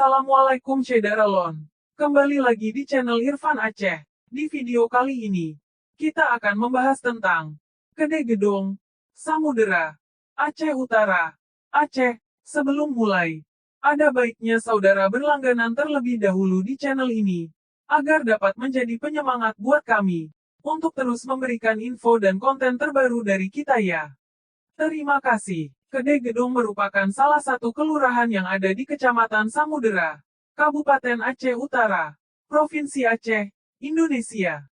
Assalamualaikum Syederalon. Kembali lagi di channel Irfan Aceh. Di video kali ini, kita akan membahas tentang Kedai Gedong, Samudera, Aceh Utara, Aceh. Sebelum mulai, ada baiknya saudara berlangganan terlebih dahulu di channel ini, agar dapat menjadi penyemangat buat kami, untuk terus memberikan info dan konten terbaru dari kita ya. Terima kasih. Kedai Gedong merupakan salah satu kelurahan yang ada di Kecamatan Samudera, Kabupaten Aceh Utara, Provinsi Aceh, Indonesia.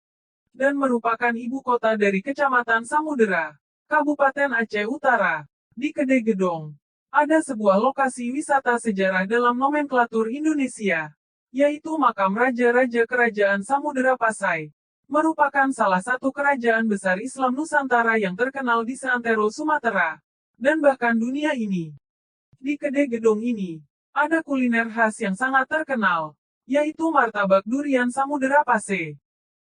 Dan merupakan ibu kota dari Kecamatan Samudera, Kabupaten Aceh Utara. Di Kedai Gedong, ada sebuah lokasi wisata sejarah dalam nomenklatur Indonesia, yaitu makam Raja-Raja Kerajaan Samudera Pasai. Merupakan salah satu kerajaan besar Islam Nusantara yang terkenal di seantero Sumatera, dan bahkan dunia ini. Di Kedai Gedong ini, ada kuliner khas yang sangat terkenal, yaitu martabak durian Samudera Pasai.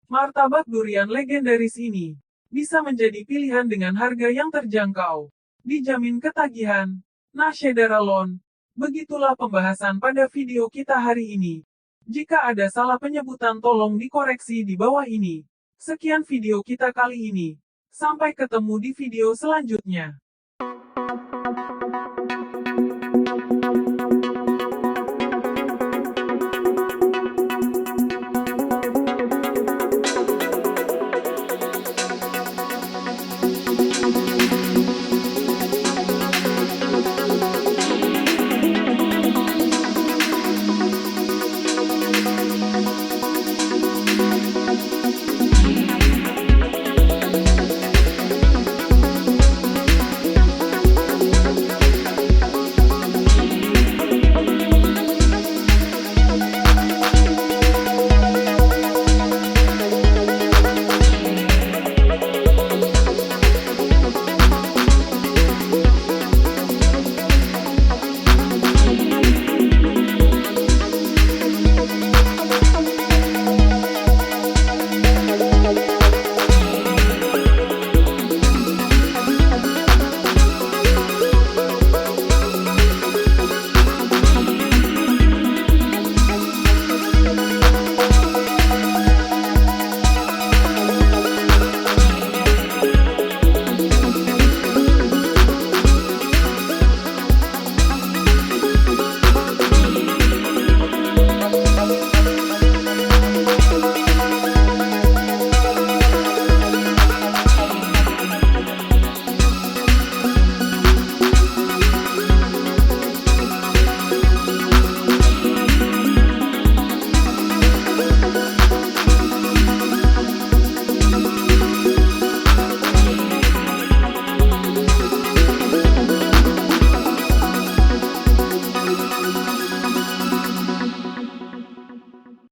Martabak durian legendaris ini, bisa menjadi pilihan dengan harga yang terjangkau, dijamin ketagihan. Nah Syederalon, begitulah pembahasan pada video kita hari ini. Jika ada salah penyebutan tolong dikoreksi di bawah ini. Sekian video kita kali ini. Sampai ketemu di video selanjutnya.